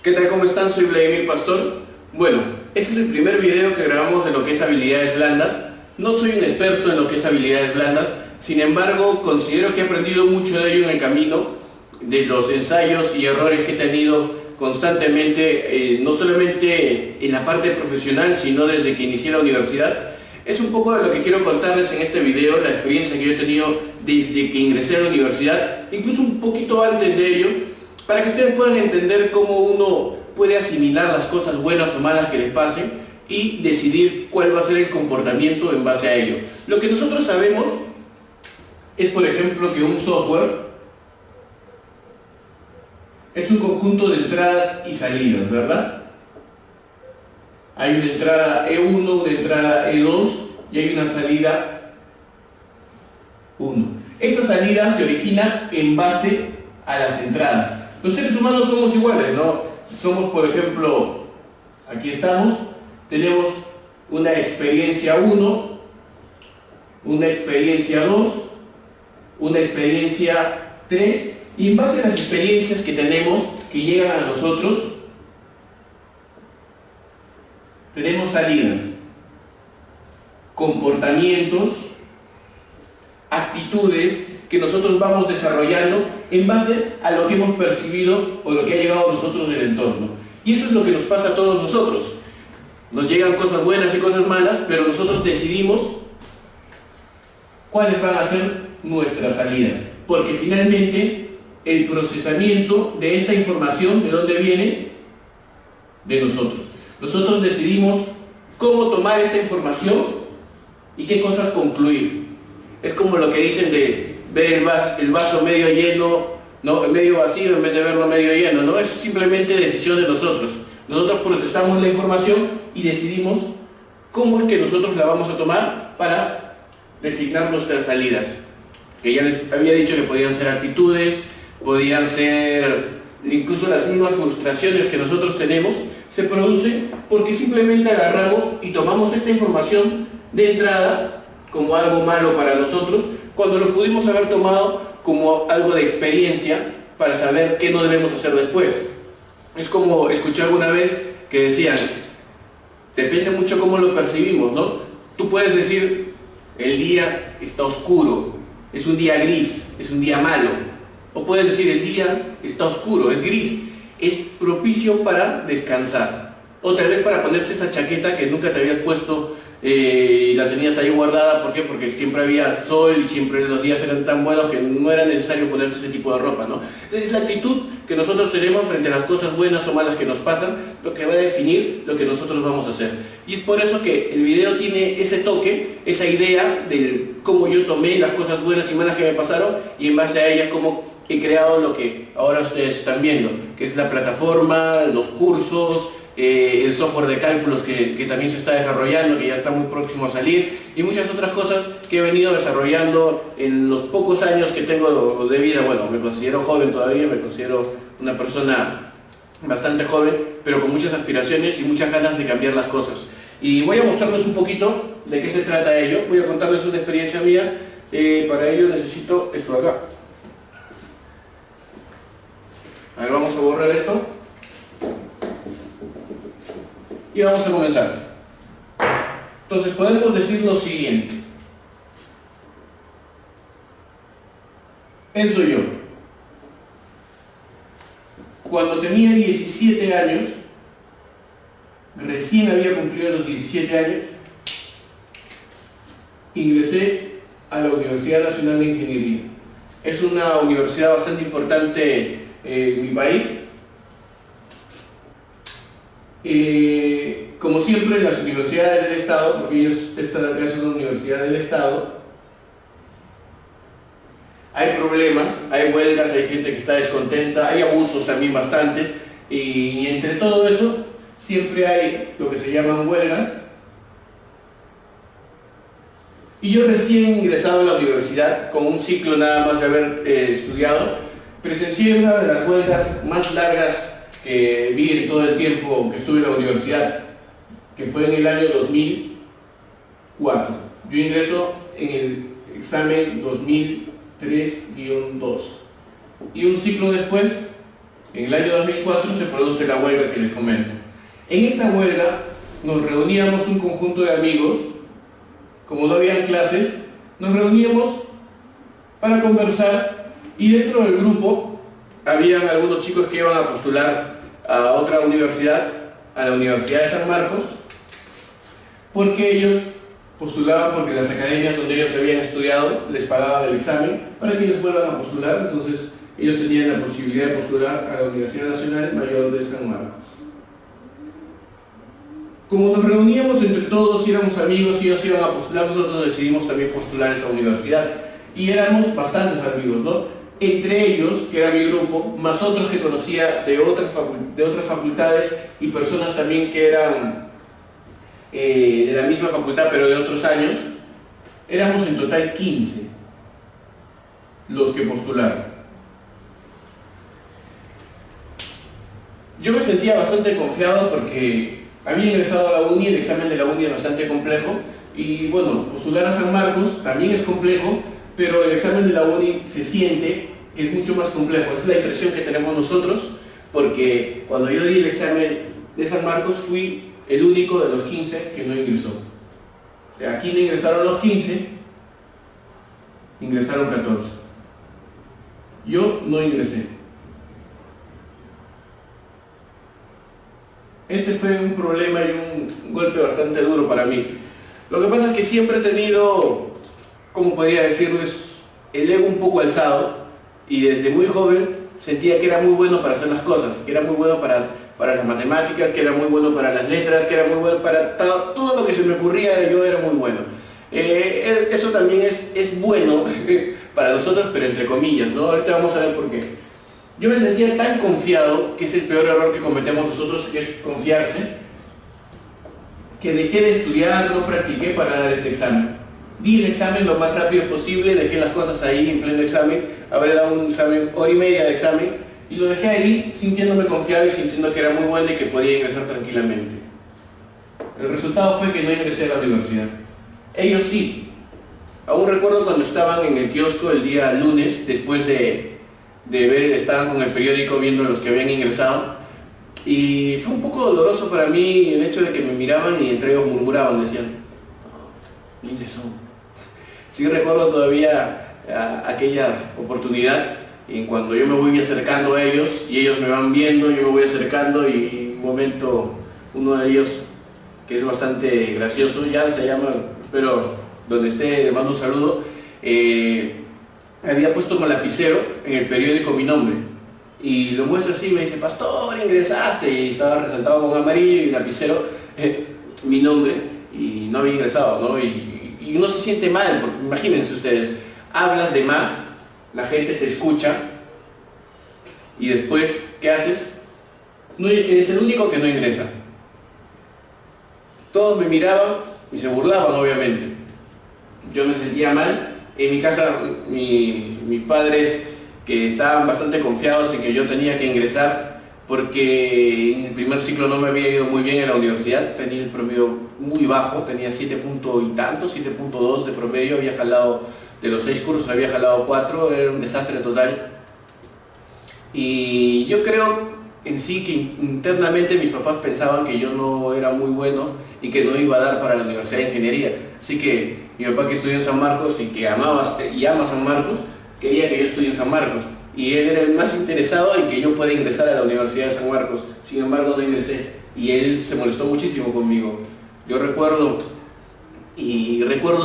¿Qué tal? ¿Cómo están? Soy Vladimir Pastor. Bueno, este es el primer video que grabamos de lo que es habilidades blandas. No soy un experto en lo que es habilidades blandas, sin embargo considero que he aprendido mucho de ello en el camino, de los ensayos y errores que he tenido constantemente, no solamente en la parte profesional, sino desde que inicié la universidad. Es un poco de lo que quiero contarles en este video, la experiencia que yo he tenido desde que ingresé a la universidad, incluso un poquito antes de ello, para que ustedes puedan entender cómo uno puede asimilar las cosas buenas o malas que les pasen y decidir cuál va a ser el comportamiento en base a ello. Lo que nosotros sabemos es, por ejemplo, que un software es un conjunto de entradas y salidas, ¿verdad? Hay una entrada E1, una entrada E2 y hay una salida 1. Esta salida se origina en base a las entradas. Los seres humanos somos iguales, ¿no? Somos, por ejemplo, aquí estamos, tenemos una experiencia 1, una experiencia 2, una experiencia 3, y en base a las experiencias que tenemos, que llegan a nosotros, tenemos salidas, comportamientos, actitudes que nosotros vamos desarrollando en base a lo que hemos percibido o lo que ha llegado a nosotros del entorno. Y eso es lo que nos pasa a todos nosotros. Nos llegan cosas buenas y cosas malas, pero nosotros decidimos cuáles van a ser nuestras salidas. Porque finalmente el procesamiento de esta información, ¿de dónde viene? De nosotros. Nosotros decidimos cómo tomar esta información y qué cosas concluir. Es como lo que dicen de ver el vaso medio lleno, no, medio vacío en vez de verlo medio lleno, ¿no? Es simplemente decisión de nosotros. Nosotros procesamos la información y decidimos cómo es que nosotros la vamos a tomar para designar nuestras salidas. Que ya les había dicho que podían ser actitudes, podían ser incluso las mismas frustraciones que nosotros tenemos, se producen porque simplemente agarramos y tomamos esta información de entrada como algo malo para nosotros, cuando lo pudimos haber tomado como algo de experiencia para saber qué no debemos hacer después. Es como escuché alguna vez que decían, depende mucho cómo lo percibimos, ¿no? Tú puedes decir, el día está oscuro, es un día gris, es un día malo. O puedes decir, el día está oscuro, es gris, es propicio para descansar. O tal vez para ponerse esa chaqueta que nunca te habías puesto y la tenías ahí guardada. ¿Por qué? Porque siempre había sol y siempre los días eran tan buenos que no era necesario ponerte ese tipo de ropa, ¿no? Entonces la actitud que nosotros tenemos frente a las cosas buenas o malas que nos pasan, lo que va a definir lo que nosotros vamos a hacer. Y es por eso que el video tiene ese toque, esa idea de cómo yo tomé las cosas buenas y malas que me pasaron y en base a ellas cómo he creado lo que ahora ustedes están viendo, que es la plataforma, los cursos, el software de cálculos que también se está desarrollando, que ya está muy próximo a salir, y muchas otras cosas que he venido desarrollando en los pocos años que tengo de vida. Bueno, me considero joven todavía, me considero una persona bastante joven, pero con muchas aspiraciones y muchas ganas de cambiar las cosas. Y voy a mostrarles un poquito de qué se trata ello, voy a contarles una experiencia mía. Para ello necesito esto acá. A ver, vamos a borrar esto y vamos a comenzar. Entonces podemos decir lo siguiente: él soy yo. Cuando tenía 17 años, recién había cumplido los 17 años, ingresé a la Universidad Nacional de Ingeniería. Es una universidad bastante importante en mi país. Como siempre, las universidades del Estado, porque esta de acá es una universidad del Estado, hay problemas, hay huelgas, hay gente que está descontenta, hay abusos también bastantes, y entre todo eso siempre hay lo que se llaman huelgas. Y yo recién ingresado a la universidad, con un ciclo nada más de haber estudiado, presencié una de las huelgas más largas que vi en todo el tiempo que estuve en la universidad, que fue en el año 2004. Yo ingreso en el examen 2003-2 y un ciclo después en el año 2004 se produce la huelga que les comento. En esta huelga nos reuníamos un conjunto de amigos, como no habían clases, nos reuníamos para conversar y dentro del grupo habían algunos chicos que iban a postular a otra universidad, a la Universidad de San Marcos, porque ellos postulaban porque las academias donde ellos habían estudiado les pagaban el examen para que ellos vuelvan a postular, entonces ellos tenían la posibilidad de postular a la Universidad Nacional Mayor de San Marcos. Como nos reuníamos entre todos y éramos amigos y ellos iban a postular, nosotros decidimos también postular a esa universidad. Y éramos bastantes amigos, ¿no? Entre ellos, que era mi grupo, más otros que conocía de otras facultades y personas también que eran de la misma facultad pero de otros años, éramos en total 15 los que postularon. Yo me sentía bastante confiado porque había ingresado a la uni, el examen de la uni es bastante complejo y bueno, postular a San Marcos también es complejo, pero el examen de la uni se siente que es mucho más complejo. Esa es la impresión que tenemos nosotros, porque cuando yo di el examen de San Marcos fui el único de los 15 que no ingresó. O sea, aquí no ingresaron los 15, ingresaron 14. Yo no ingresé. Este fue un problema y un golpe bastante duro para mí. Lo que pasa es que siempre he tenido, ¿cómo podría decirles?, el ego un poco alzado y desde muy joven sentía que era muy bueno para hacer las cosas, que era muy bueno para las matemáticas, que era muy bueno para las letras, que era muy bueno para todo lo que se me ocurría, yo era muy bueno. Eso también es bueno para nosotros, pero entre comillas, ¿no? Ahorita vamos a ver por qué. Yo me sentía tan confiado, que es el peor error que cometemos nosotros, que es confiarse, que dejé de estudiar, no practiqué para dar este examen. Di el examen lo más rápido posible, dejé las cosas ahí en pleno examen, habré dado un examen, hora y media de examen, y lo dejé ahí sintiéndome confiado y sintiendo que era muy bueno y que podía ingresar tranquilamente. El resultado fue que no ingresé a la universidad. Ellos sí. Aún recuerdo cuando estaban en el kiosco el día lunes, después de ver, estaban con el periódico viendo los que habían ingresado, y fue un poco doloroso para mí el hecho de que me miraban y entre ellos murmuraban, decían, no ingresó. Sí recuerdo todavía aquella oportunidad en cuando yo me voy acercando a ellos y ellos me van viendo, yo me voy acercando y en un momento uno de ellos, que es bastante gracioso, ya se llama, pero donde esté le mando un saludo, había puesto con lapicero en el periódico mi nombre y lo muestro así y me dice, pastor, ingresaste, y estaba resaltado con amarillo y lapicero mi nombre y no había ingresado, ¿no? Y uno se siente mal, porque imagínense ustedes, hablas de más, la gente te escucha y después, ¿qué haces? No, eres el único que no ingresa. Todos me miraban y se burlaban, obviamente. Yo me sentía mal. En mi casa, mis padres, que estaban bastante confiados en que yo tenía que ingresar, porque en el primer ciclo no me había ido muy bien en la universidad, tenía el promedio muy bajo, tenía 7 puntos y tantos, 7.2 de promedio, había jalado, de los 6 cursos había jalado 4, era un desastre total. Y yo creo en sí que internamente mis papás pensaban que yo no era muy bueno y que no iba a dar para la Universidad de Ingeniería. Así que mi papá, que estudió en San Marcos y que ama San Marcos, quería que yo estudie en San Marcos. Y él era el más interesado en que yo pueda ingresar a la Universidad de San Marcos. Sin embargo, no ingresé. Y él se molestó muchísimo conmigo. Yo recuerdo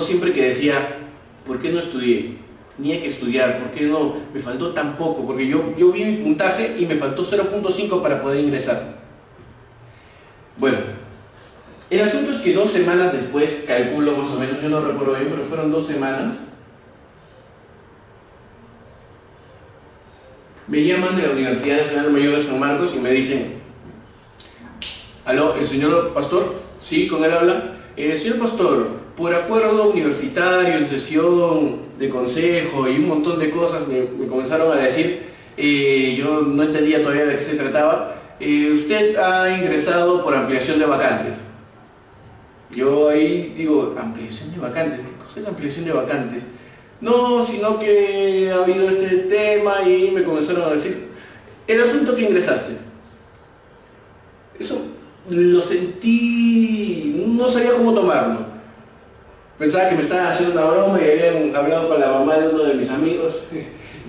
siempre que decía, ¿por qué no estudié? Tenía que estudiar, ¿por qué no? Me faltó tan poco, porque yo vi mi puntaje y me faltó 0.5 para poder ingresar. Bueno, el asunto es que 2 semanas después, calculo más o menos, yo no recuerdo bien, pero fueron 2 semanas, me llaman de la Universidad Nacional Mayor de San Marcos y me dicen, ¿aló, el señor pastor? Sí, con él habla. Señor pastor, por acuerdo universitario, en sesión de consejo y un montón de cosas me comenzaron a decir, yo no entendía todavía de qué se trataba, usted ha ingresado por ampliación de vacantes. Yo ahí digo, ¿ampliación de vacantes? ¿Qué cosa es ampliación de vacantes? No, sino que ha habido este tema y me comenzaron a decir, el asunto que ingresaste. Eso lo sentí, no sabía cómo tomarlo. Pensaba que me estaban haciendo una broma y habían hablado con la mamá de uno de mis amigos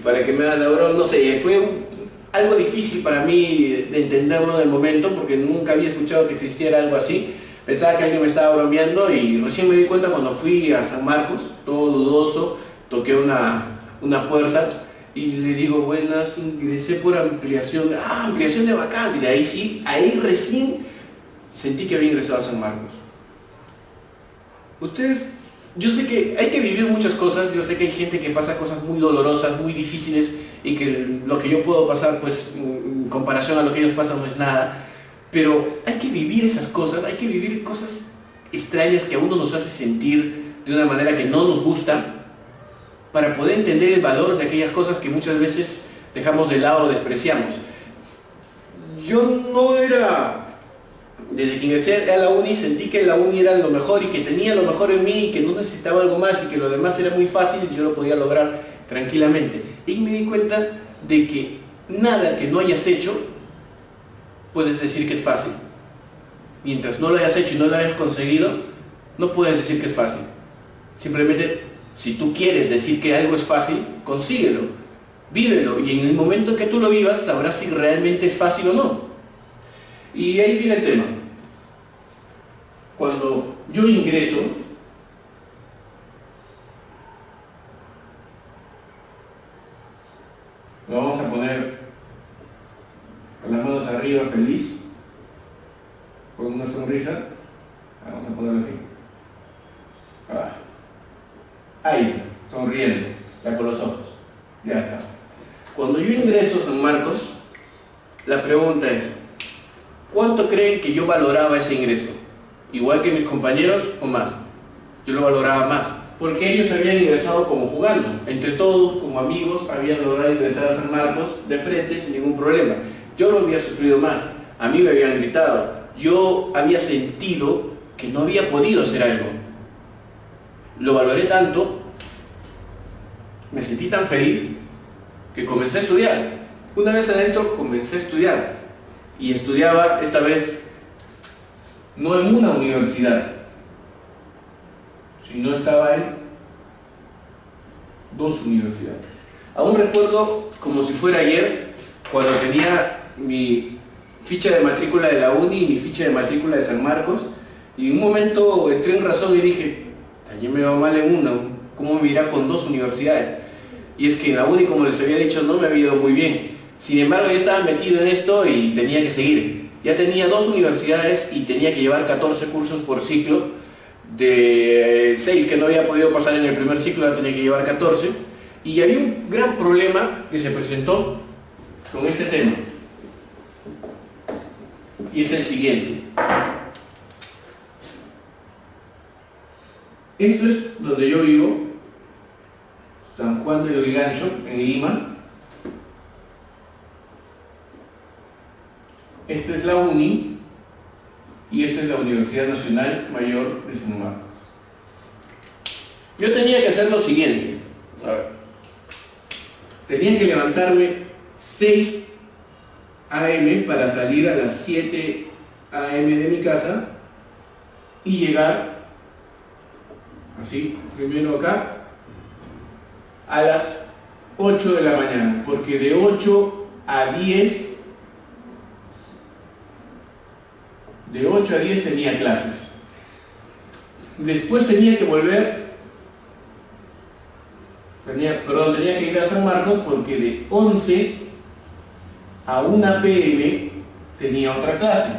para que me hagan la broma. No sé, fue algo difícil para mí de entenderlo en el momento porque nunca había escuchado que existiera algo así. Pensaba que alguien me estaba bromeando y recién me di cuenta cuando fui a San Marcos, todo dudoso, toqué una puerta y le digo, buenas, ingresé por ampliación, ampliación de vacantes, y ahí sí, ahí recién sentí que había ingresado a San Marcos. Ustedes, yo sé que hay que vivir muchas cosas, yo sé que hay gente que pasa cosas muy dolorosas, muy difíciles, y que lo que yo puedo pasar, pues, en comparación a lo que ellos pasan no es nada, pero hay que vivir esas cosas, hay que vivir cosas extrañas que a uno nos hace sentir de una manera que no nos gusta, para poder entender el valor de aquellas cosas que muchas veces dejamos de lado o despreciamos. Yo no era... Desde que ingresé a la uni sentí que la uni era lo mejor y que tenía lo mejor en mí y que no necesitaba algo más y que lo demás era muy fácil y yo lo podía lograr tranquilamente. Y me di cuenta de que nada que no hayas hecho puedes decir que es fácil. Mientras no lo hayas hecho y no lo hayas conseguido, no puedes decir que es fácil. Simplemente, si tú quieres decir que algo es fácil, consíguelo, vívelo y en el momento que tú lo vivas sabrás si realmente es fácil o no. Y ahí viene el tema. Cuando yo ingreso, lo vamos a poner con las manos arriba, feliz, con una sonrisa. Vamos a ponerlo así. Ahí, sonriendo, ya con los ojos. Ya está. Cuando yo ingreso a San Marcos, la pregunta es, ¿cuánto creen que yo valoraba ese ingreso? ¿Igual que mis compañeros o más? Yo lo valoraba más, porque ellos habían ingresado como jugando. Entre todos, como amigos, habían logrado ingresar a San Marcos de frente sin ningún problema. Yo lo había sufrido más, a mí me habían gritado, yo había sentido que no había podido hacer algo. Lo valoré tanto, me sentí tan feliz, que comencé a estudiar. Una vez adentro comencé a estudiar. Y estudiaba, esta vez, no en una universidad, sino estaba en 2 universidades. Aún recuerdo, como si fuera ayer, cuando tenía mi ficha de matrícula de la uni y mi ficha de matrícula de San Marcos, y en un momento entré en razón y dije, ayer me va mal en una, ¿cómo me irá con 2 universidades? Y es que en la uni, como les había dicho, no me había ido muy bien. Sin embargo, yo estaba metido en esto y tenía que seguir. Ya tenía 2 universidades y tenía que llevar 14 cursos por ciclo. De 6 que no había podido pasar en el primer ciclo, ya tenía que llevar 14. Y había un gran problema que se presentó con este tema. Y es el siguiente. Esto es donde yo vivo, San Juan de Lurigancho, en Lima. Esta es la uni y esta es la Universidad Nacional Mayor de San Marcos. Yo tenía que hacer lo siguiente. A ver. Tenía que levantarme 6 AM para salir a las 7 AM de mi casa y llegar, así, primero acá, a las 8 de la mañana, porque de 8 a 10 tenía clases. Después tenía que volver, tenía que ir a San Marcos porque de 11 a 1 PM tenía otra clase.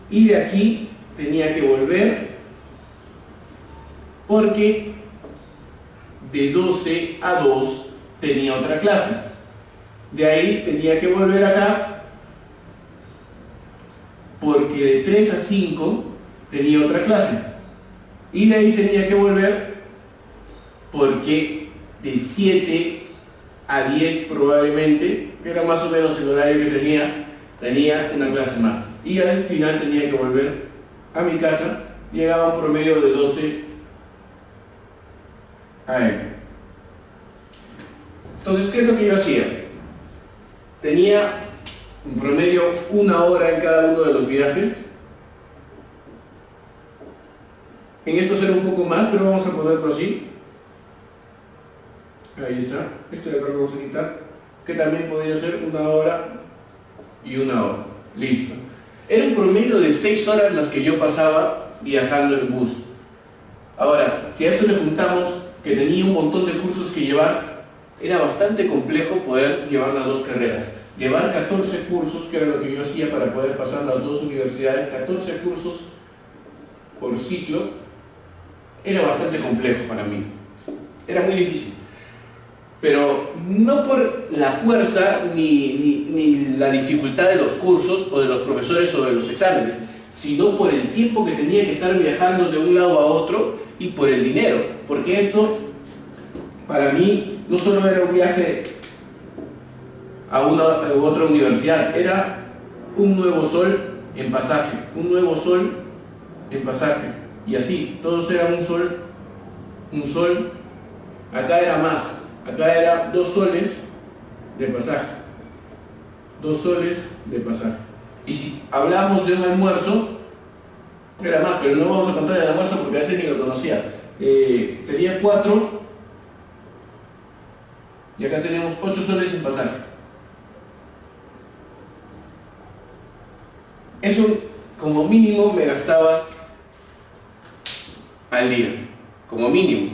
Y de aquí tenía que volver porque de 12 a 2 tenía otra clase. De ahí tenía que volver acá porque de 3 a 5 tenía otra clase. Y de ahí tenía que volver porque de 7 a 10 probablemente, que era más o menos el horario que tenía una clase más. Y al final tenía que volver a mi casa, llegaba a un promedio de 12 AM. Entonces, ¿qué es lo que yo hacía? tenía en promedio 1 hora en cada uno de los viajes. En estos era un poco más, pero vamos a ponerlo así. Ahí está. Este de acá lo vamos a quitar. Que también podría ser 1 hora y 1 hora. Listo. Era un promedio de 6 horas las que yo pasaba viajando en bus. Ahora, si a esto le juntamos que tenía un montón de cursos que llevar, era bastante complejo poder llevar las dos carreras. Llevar 14 cursos, que era lo que yo hacía para poder pasar las dos universidades, 14 cursos por ciclo, era bastante complejo para mí. Era muy difícil. Pero no por la fuerza ni la dificultad de los cursos o de los profesores o de los exámenes, sino por el tiempo que tenía que estar viajando de un lado a otro y por el dinero. Porque esto, para mí, no solo era un viaje a una u otra universidad, era un nuevo sol en pasaje, un nuevo sol en pasaje. Y así, todos eran un sol, acá era más, acá era 2 soles de pasaje, 2 soles de pasaje. Y si hablamos de un almuerzo, era más, pero no vamos a contar el almuerzo porque a veces ni lo conocía. Tenía 4 y acá tenemos 8 soles en pasaje. Eso como mínimo me gastaba al día, como mínimo.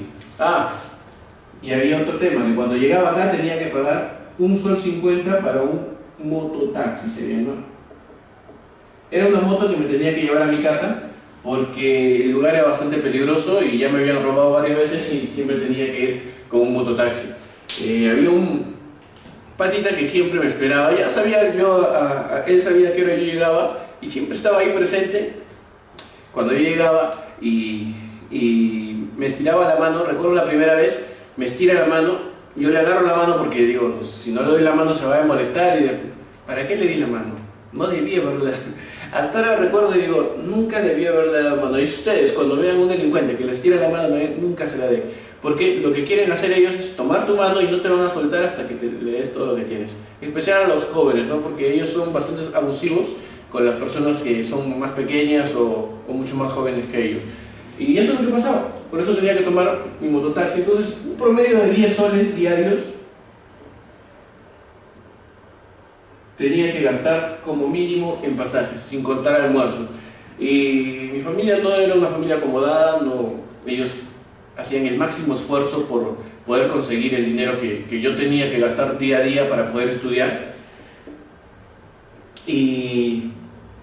Y había otro tema, que cuando llegaba acá tenía que pagar 1,50 sol para un mototaxi, sería, ¿no? Era una moto que me tenía que llevar a mi casa porque el lugar era bastante peligroso y ya me habían robado varias veces y siempre tenía que ir con un mototaxi. Había un patita que siempre me esperaba, ya sabía yo, él sabía a qué hora yo llegaba y siempre estaba ahí presente cuando yo llegaba y me estiraba la mano. Recuerdo la primera vez, me estira la mano, yo le agarro la mano porque digo, pues, si no le doy la mano se va a molestar y ¿para qué le di la mano? No debía haberle dado. Hasta ahora recuerdo y digo, nunca debía haberle dado la mano. Y ustedes cuando vean a un delincuente que les tira la mano, nunca se la den. Porque lo que quieren hacer ellos es tomar tu mano y no te van a soltar hasta que le des todo lo que tienes. En especial a los jóvenes, ¿no? Porque ellos son bastante abusivos con las personas que son más pequeñas o mucho más jóvenes que ellos. Y eso es lo que pasaba. Por eso tenía que tomar mi mototaxi. Entonces, un promedio de 10 soles diarios tenía que gastar como mínimo en pasajes, sin contar almuerzo. Y mi familia no era una familia acomodada, no, ellos hacían el máximo esfuerzo por poder conseguir el dinero que yo tenía que gastar día a día para poder estudiar. Y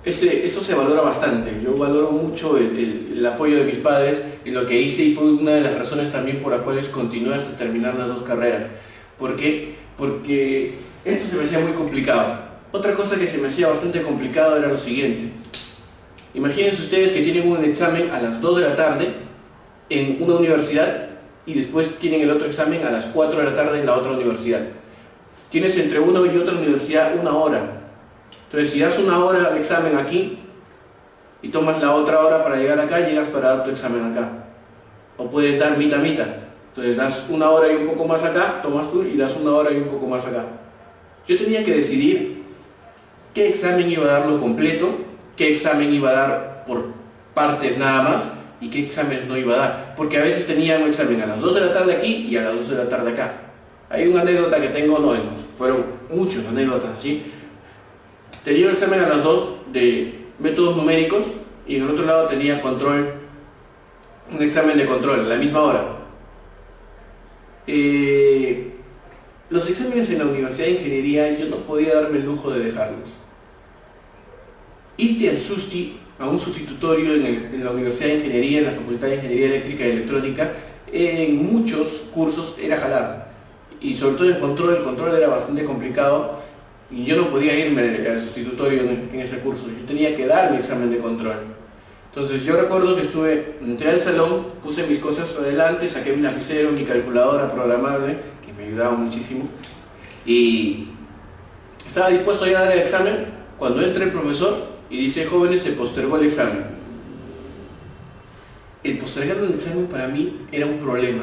eso se valora bastante. Yo valoro mucho el apoyo de mis padres y lo que hice, y fue una de las razones también por las cuales continué hasta terminar las 2 carreras. ¿Por qué? Porque esto se me hacía muy complicado. Otra cosa que se me hacía bastante complicado era lo siguiente. Imagínense ustedes que tienen un examen a las 2 de la tarde en una universidad y después tienen el otro examen a las 4 de la tarde en la otra universidad. Tienes entre una y otra universidad 1 hora. Entonces, si das 1 hora de examen aquí y tomas la otra hora para llegar acá, llegas para dar tu examen acá. O puedes dar mitad. Entonces, das 1 hora y un poco más acá, tomas tú y das 1 hora y un poco más acá. Yo tenía que decidir qué examen iba a darlo completo, qué examen iba a dar por partes nada más y qué examen no iba a dar. Porque a veces tenía un examen a las 2 de la tarde aquí y a las 2 de la tarde acá. Hay una anécdota que tengo, fueron muchas anécdotas así. Tenía un examen a las 2 de métodos numéricos y en el otro lado tenía control, un examen de control a la misma hora. Los exámenes en la Universidad de Ingeniería yo no podía darme el lujo de dejarlos. Irte al SUSTI, a un sustitutorio en la Universidad de Ingeniería, en la Facultad de Ingeniería Eléctrica y Electrónica, en muchos cursos era jalar. Y sobre todo el control era bastante complicado. Y yo no podía irme al sustitutorio en ese curso, yo tenía que dar mi examen de control. Entonces yo recuerdo que entré al salón, puse mis cosas adelante, saqué mi lapicero, mi calculadora programable, que me ayudaba muchísimo, y estaba dispuesto a ir a dar el examen cuando entra el profesor y dice: jóvenes, se postergó el examen. El postergar el examen para mí era un problema.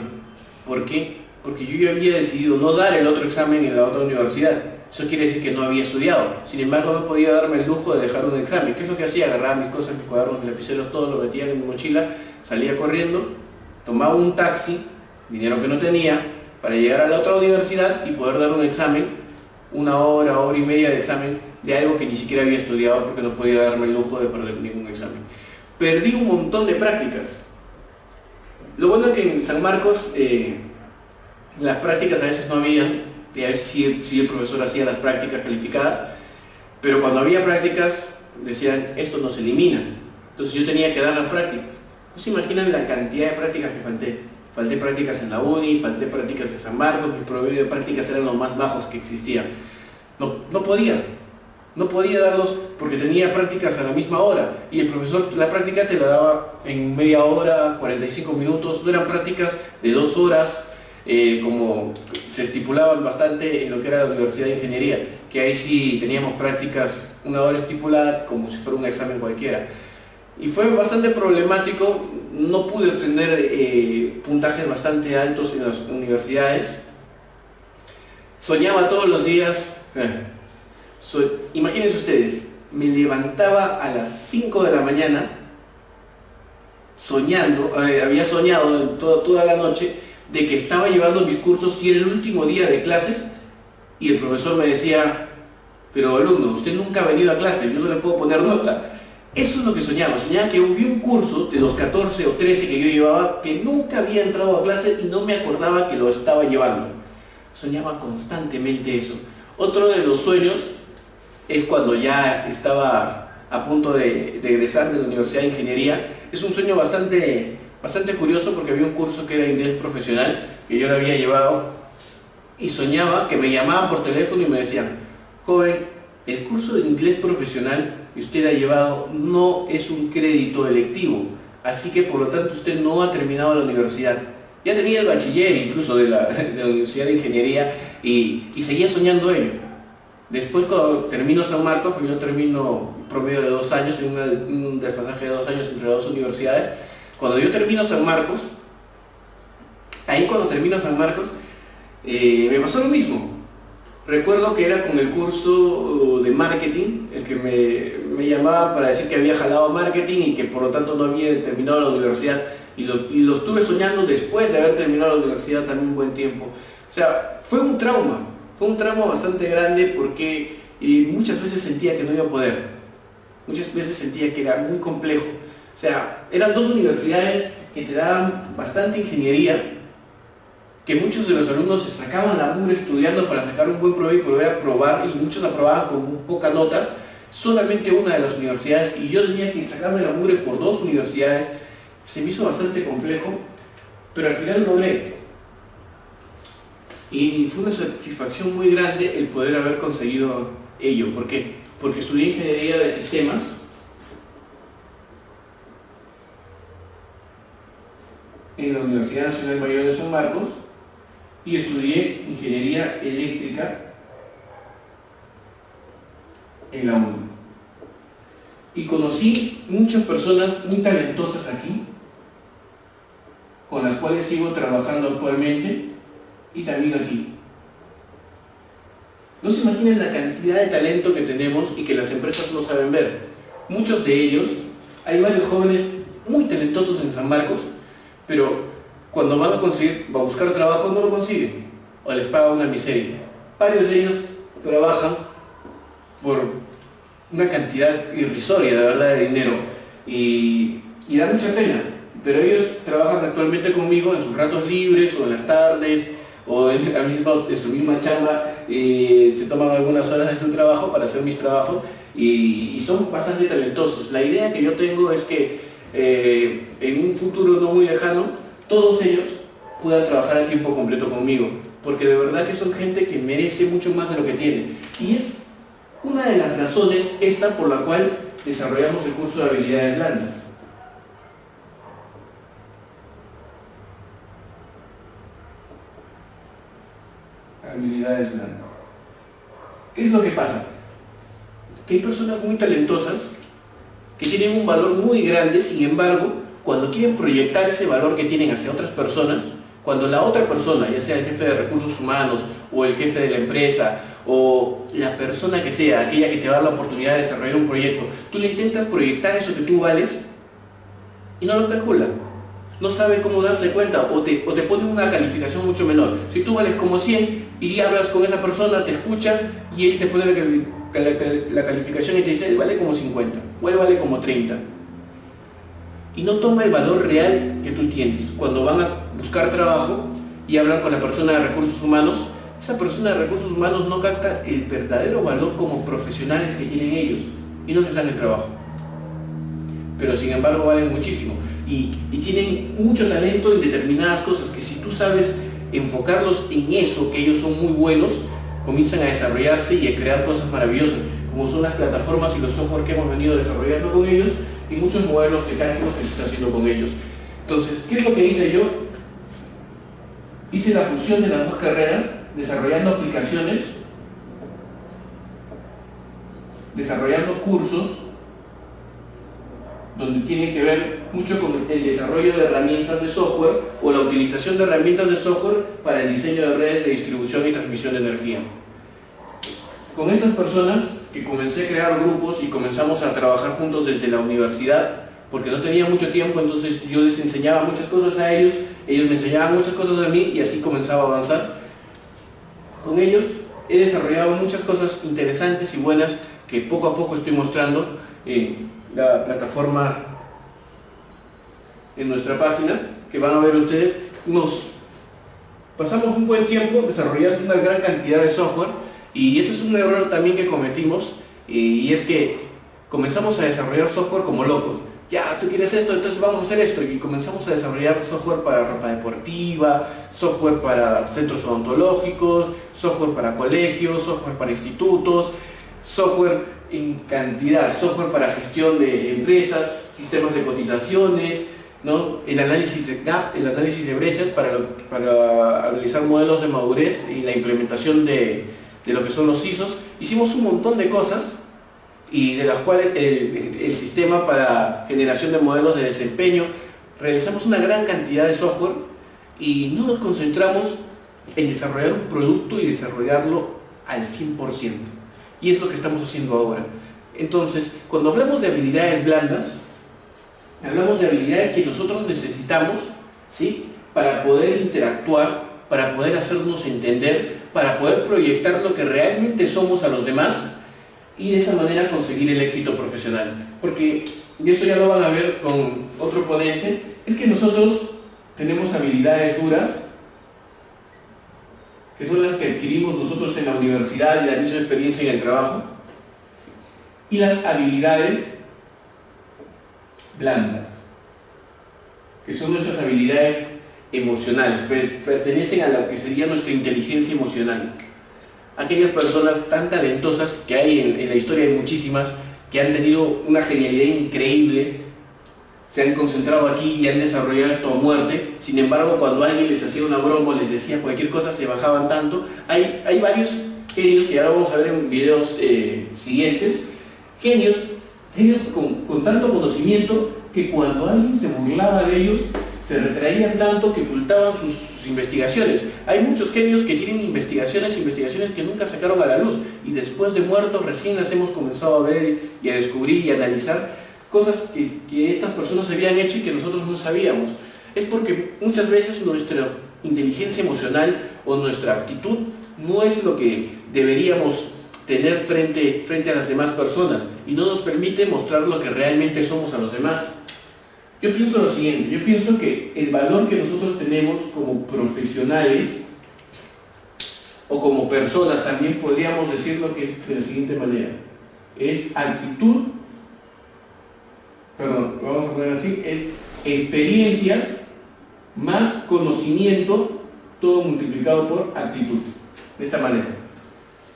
¿Por qué? Porque yo ya había decidido no dar el otro examen en la otra universidad. eso quiere decir que no había estudiado. Sin embargo, no podía darme el lujo de dejar un examen. ¿Qué es lo que hacía? Agarraba mis cosas, mis cuadernos, mis lapiceros, todo lo metía en mi mochila, salía corriendo, tomaba un taxi, dinero que no tenía, para llegar a la otra universidad y poder dar un examen, una hora, hora y media de examen de algo que ni siquiera había estudiado porque no podía darme el lujo de perder ningún examen. Perdí un montón de prácticas. Lo bueno es que en San Marcos las prácticas a veces no habían, y a veces sí el profesor hacía las prácticas calificadas, pero cuando había prácticas decían, esto no se elimina. Entonces yo tenía que dar las prácticas. ¿No se imaginan la cantidad de prácticas que falté? Falté prácticas en la uni, falté prácticas en San Marcos, mis promedio de prácticas eran los más bajos que existían. No podía darlos porque tenía prácticas a la misma hora y el profesor la práctica te la daba en media hora, 45 minutos, no eran prácticas de 2 horas, como se estipulaban bastante en lo que era la Universidad de Ingeniería, que ahí sí teníamos prácticas 1 hora estipulada como si fuera un examen cualquiera. Y fue bastante problemático, no pude obtener puntajes bastante altos en las universidades. Soñaba todos los días, imagínense ustedes, me levantaba a las 5 de la mañana soñando, había soñado toda la noche de que estaba llevando mis cursos y era el último día de clases y el profesor me decía, pero alumno, usted nunca ha venido a clase, yo no le puedo poner nota. Eso es lo que soñaba que hubo un curso de los 14 o 13 que yo llevaba que nunca había entrado a clase y no me acordaba que lo estaba llevando. Soñaba constantemente eso. Otro de los sueños es cuando ya estaba a punto de egresar de la Universidad de Ingeniería. Es un sueño bastante curioso porque había un curso que era inglés profesional que yo lo había llevado y soñaba que me llamaban por teléfono y me decían, joven, el curso de inglés profesional que usted ha llevado no es un crédito electivo, así que por lo tanto usted no ha terminado la universidad. Ya tenía el bachiller incluso de la Universidad de Ingeniería y seguía soñando ello. Después cuando termino San Marcos, porque yo termino promedio de 2 años, tengo un desfasaje de 2 años entre las 2 universidades, cuando yo termino San Marcos, me pasó lo mismo. Recuerdo que era con el curso de marketing, el que me llamaban para decir que había jalado marketing y que por lo tanto no había terminado la universidad. Y lo estuve soñando después de haber terminado la universidad también un buen tiempo. O sea, fue un trauma bastante grande porque muchas veces sentía que no iba a poder. Muchas veces sentía que era muy complejo. O sea, eran 2 universidades que te daban bastante ingeniería, que muchos de los alumnos se sacaban la mugre estudiando para sacar un buen promedio y poder aprobar, y muchos aprobaban con poca nota, solamente una de las universidades, y yo tenía que sacarme la mugre por 2 universidades. Se me hizo bastante complejo, pero al final logré. Y fue una satisfacción muy grande el poder haber conseguido ello. ¿Por qué? Porque estudié Ingeniería de Sistemas, en la Universidad Nacional Mayor de San Marcos, y estudié Ingeniería Eléctrica en la UNI. Y conocí muchas personas muy talentosas aquí, con las cuales sigo trabajando actualmente y también aquí. No se imaginan la cantidad de talento que tenemos y que las empresas no saben ver. Muchos de ellos, hay varios jóvenes muy talentosos en San Marcos, pero cuando van a buscar trabajo no lo consiguen o les pagan una miseria. Varios de ellos trabajan por una cantidad irrisoria, de verdad, de dinero y da mucha pena, pero ellos trabajan actualmente conmigo en sus ratos libres o en las tardes o en su misma chamba, se toman algunas horas de su trabajo para hacer mis trabajos y son bastante talentosos. La idea que yo tengo es que en un futuro no muy lejano todos ellos puedan trabajar a tiempo completo conmigo, porque de verdad que son gente que merece mucho más de lo que tiene, y es una de las razones esta por la cual desarrollamos el curso de habilidades blandas. Habilidades blandas. ¿Qué es lo que pasa? Que hay personas muy talentosas que tienen un valor muy grande, sin embargo, cuando quieren proyectar ese valor que tienen hacia otras personas, cuando la otra persona, ya sea el jefe de recursos humanos o el jefe de la empresa o la persona que sea, aquella que te va a dar la oportunidad de desarrollar un proyecto, tú le intentas proyectar eso que tú vales y no lo calcula. No sabe cómo darse cuenta o te pone una calificación mucho menor. Si tú vales como 100 y hablas con esa persona, te escucha y él te pone la calificación y te dice, vale como 50, o él vale como 30. Y no toma el valor real que tú tienes. Cuando van a buscar trabajo y hablan con la persona de recursos humanos, esa persona de recursos humanos no capta el verdadero valor como profesionales que tienen ellos y no les dan el trabajo. Pero sin embargo valen muchísimo y tienen mucho talento en determinadas cosas que si tú sabes enfocarlos en eso, que ellos son muy buenos, comienzan a desarrollarse y a crear cosas maravillosas, como son las plataformas y los software que hemos venido desarrollando con ellos y muchos modelos de cálculos que se está haciendo con ellos. Entonces, ¿qué es lo que hice yo? Hice la fusión de las dos carreras, desarrollando aplicaciones, desarrollando cursos, donde tiene que ver mucho con el desarrollo de herramientas de software o la utilización de herramientas de software para el diseño de redes de distribución y transmisión de energía. Con estas personas que comencé a crear grupos y comenzamos a trabajar juntos desde la universidad, porque no tenía mucho tiempo, entonces yo les enseñaba muchas cosas a ellos, ellos me enseñaban muchas cosas a mí y así comenzaba a avanzar. Con ellos he desarrollado muchas cosas interesantes y buenas que poco a poco estoy mostrando en la plataforma en nuestra página, que van a ver ustedes. Nos pasamos un buen tiempo desarrollando una gran cantidad de software y ese es un error también que cometimos y es que comenzamos a desarrollar software como locos. Ya, tú quieres esto, entonces vamos a hacer esto y comenzamos a desarrollar software para ropa deportiva, software para centros odontológicos, software para colegios, software para institutos, software en cantidad, software para gestión de empresas, sistemas de cotizaciones, ¿no? El análisis de gap, el análisis de brechas para analizar modelos de madurez y la implementación de lo que son los ISOs. Hicimos un montón de cosas y de las cuales el sistema para generación de modelos de desempeño, realizamos una gran cantidad de software y no nos concentramos en desarrollar un producto y desarrollarlo al 100%. Y es lo que estamos haciendo ahora. Entonces, cuando hablamos de habilidades blandas, hablamos de habilidades que nosotros necesitamos, ¿sí?, para poder interactuar, para poder hacernos entender, para poder proyectar lo que realmente somos a los demás y de esa manera conseguir el éxito profesional. Porque, y esto ya lo van a ver con otro ponente, es que nosotros tenemos habilidades duras, que son las que adquirimos nosotros en la universidad y la misma experiencia en el trabajo, y las habilidades blandas, que son nuestras habilidades emocionales, pertenecen a lo que sería nuestra inteligencia emocional. Aquellas personas tan talentosas que hay en la historia, hay muchísimas, que han tenido una genialidad increíble, se han concentrado aquí y han desarrollado esto a muerte. Sin embargo, cuando alguien les hacía una broma o les decía cualquier cosa, se bajaban tanto. Hay varios genios que ahora vamos a ver en videos siguientes, genios con tanto conocimiento que cuando alguien se burlaba de ellos, se retraían tanto que ocultaban sus investigaciones. Hay muchos genios que tienen investigaciones que nunca sacaron a la luz y después de muertos recién las hemos comenzado a ver y a descubrir y a analizar cosas que estas personas habían hecho y que nosotros no sabíamos. Es porque muchas veces nuestra inteligencia emocional o nuestra actitud no es lo que deberíamos tener frente a las demás personas y no nos permite mostrar lo que realmente somos a los demás. Yo pienso lo siguiente, yo pienso que el valor que nosotros tenemos como profesionales o como personas, también podríamos decirlo que es de la siguiente manera: es actitud, vamos a poner así, es experiencias más conocimiento, todo multiplicado por actitud. De esta manera,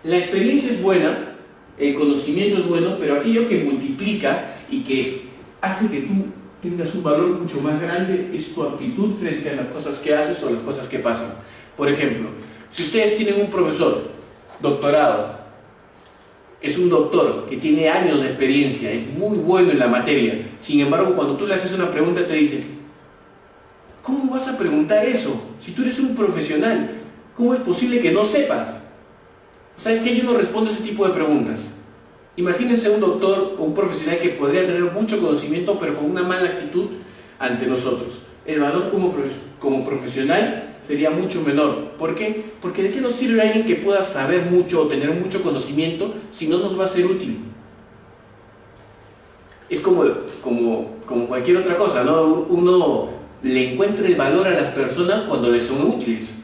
la experiencia es buena, el conocimiento es bueno, pero aquello que multiplica y que hace que tú tengas un valor mucho más grande es tu actitud frente a las cosas que haces o las cosas que pasan. Por ejemplo, si ustedes tienen un profesor, doctorado, es un doctor que tiene años de experiencia, es muy bueno en la materia, sin embargo, cuando tú le haces una pregunta te dice: ¿cómo vas a preguntar eso? Si tú eres un profesional, ¿cómo es posible que no sepas? O ¿Sabes qué? Yo no respondo ese tipo de preguntas. Imagínense un doctor o un profesional que podría tener mucho conocimiento pero con una mala actitud ante nosotros. El valor como profesional sería mucho menor. ¿Por qué? Porque ¿de qué nos sirve alguien que pueda saber mucho o tener mucho conocimiento si no nos va a ser útil? Es como cualquier otra cosa, ¿no? Uno le encuentra el valor a las personas cuando les son útiles.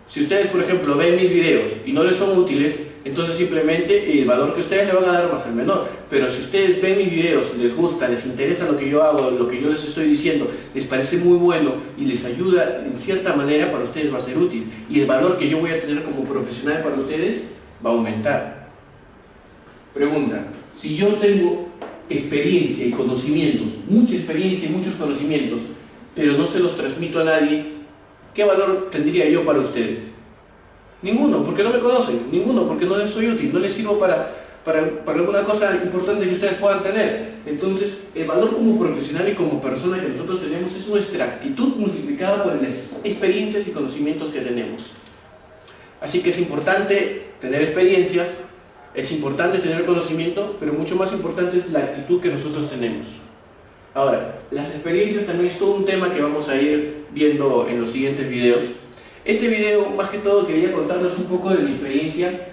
Si ustedes, por ejemplo, ven mis videos y no les son útiles, entonces simplemente el valor que ustedes le van a dar va a ser menor. Pero si ustedes ven mis videos, les gusta, les interesa lo que yo hago, lo que yo les estoy diciendo, les parece muy bueno y les ayuda en cierta manera, para ustedes va a ser útil. Y el valor que yo voy a tener como profesional para ustedes va a aumentar. Pregunta: si yo tengo experiencia y conocimientos, mucha experiencia y muchos conocimientos, pero no se los transmito a nadie, ¿qué valor tendría yo para ustedes? Ninguno, porque no me conocen. Ninguno, porque no les soy útil. No les sirvo para alguna cosa importante que ustedes puedan tener. Entonces, el valor como profesional y como persona que nosotros tenemos es nuestra actitud multiplicada por las experiencias y conocimientos que tenemos. Así que es importante tener experiencias, es importante tener conocimiento, pero mucho más importante es la actitud que nosotros tenemos. Ahora, las experiencias también es todo un tema que vamos a ir viendo en los siguientes videos. Este video, más que todo, quería contarles un poco de mi experiencia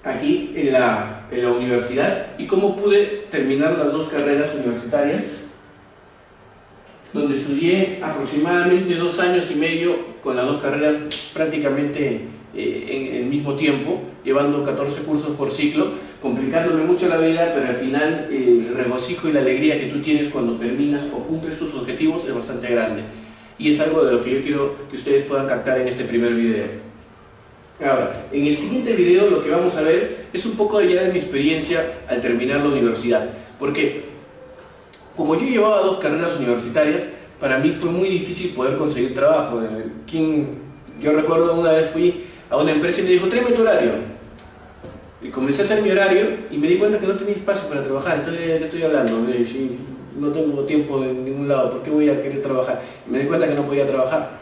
aquí en la universidad y cómo pude terminar las 2 carreras universitarias, donde estudié aproximadamente 2 años y medio con las 2 carreras prácticamente en el mismo tiempo, llevando 14 cursos por ciclo, complicándome mucho la vida, pero al final el regocijo y la alegría que tú tienes cuando terminas o cumples tus objetivos es bastante grande. Y es algo de lo que yo quiero que ustedes puedan captar en este primer video. Ahora, en el siguiente video lo que vamos a ver es un poco ya de mi experiencia al terminar la universidad. Porque como yo llevaba 2 carreras universitarias, para mí fue muy difícil poder conseguir trabajo. Yo recuerdo una vez fui a una empresa y me dijo: tráeme tu horario. Y comencé a hacer mi horario y me di cuenta que no tenía espacio para trabajar. Entonces le estoy hablando, si no tengo tiempo en ningún lado, ¿por qué voy a querer trabajar? Y me di cuenta que no podía trabajar.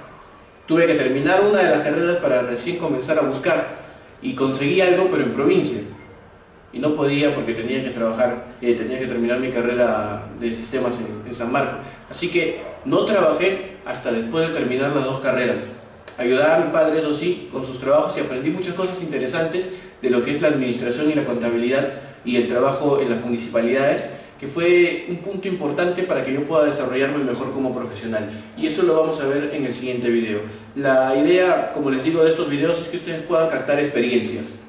Tuve que terminar una de las carreras para recién comenzar a buscar, y conseguí algo, pero en provincia. Y no podía porque tenía que trabajar, tenía que terminar mi carrera de sistemas en San Marcos. Así que no trabajé hasta después de terminar las 2 carreras. Ayudaba a mi padre, eso sí, con sus trabajos, y aprendí muchas cosas interesantes de lo que es la administración y la contabilidad y el trabajo en las municipalidades, que fue un punto importante para que yo pueda desarrollarme mejor como profesional. Y eso lo vamos a ver en el siguiente video. La idea, como les digo, de estos videos es que ustedes puedan captar experiencias.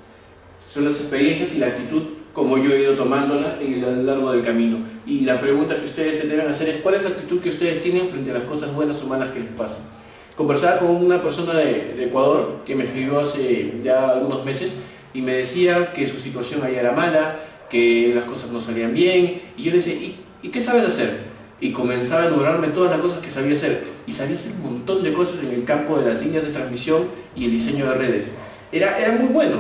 Son las experiencias y la actitud como yo he ido tomándola a lo largo del camino. Y la pregunta que ustedes se deben hacer es: ¿cuál es la actitud que ustedes tienen frente a las cosas buenas o malas que les pasan? Conversaba con una persona de Ecuador que me escribió hace ya algunos meses y me decía que su situación allá era mala, que las cosas no salían bien, y yo le decía: ¿y qué sabes hacer? Y comenzaba a enumerarme todas las cosas que sabía hacer, y sabía hacer un montón de cosas en el campo de las líneas de transmisión y el diseño de redes. Era muy bueno.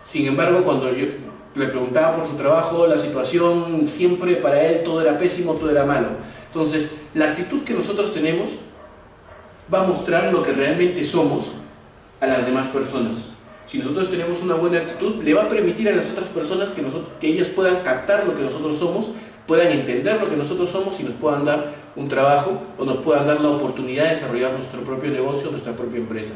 Sin embargo, cuando yo le preguntaba por su trabajo, la situación siempre para él todo era pésimo, todo era malo. Entonces, la actitud que nosotros tenemos va a mostrar lo que realmente somos a las demás personas. Si nosotros tenemos una buena actitud, le va a permitir a las otras personas que ellas puedan captar lo que nosotros somos, puedan entender lo que nosotros somos y nos puedan dar un trabajo o nos puedan dar la oportunidad de desarrollar nuestro propio negocio, nuestra propia empresa.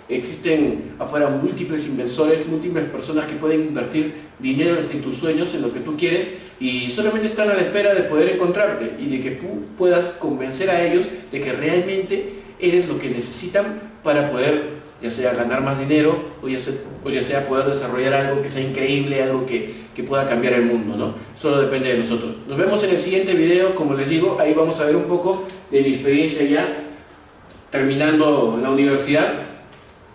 Existen afuera múltiples inversores, múltiples personas que pueden invertir dinero en tus sueños, en lo que tú quieres, y solamente están a la espera de poder encontrarte y de que tú puedas convencer a ellos de que realmente eres lo que necesitan para poder, ya sea ganar más dinero o ya sea poder desarrollar algo que sea increíble, algo que pueda cambiar el mundo, ¿no? Solo depende de nosotros. Nos vemos en el siguiente video. Como les digo, ahí vamos a ver un poco de mi experiencia ya terminando la universidad,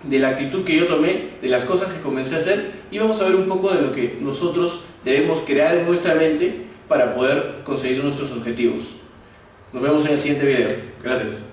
de la actitud que yo tomé, de las cosas que comencé a hacer, y vamos a ver un poco de lo que nosotros debemos crear en nuestra mente para poder conseguir nuestros objetivos. Nos vemos en el siguiente video. Gracias.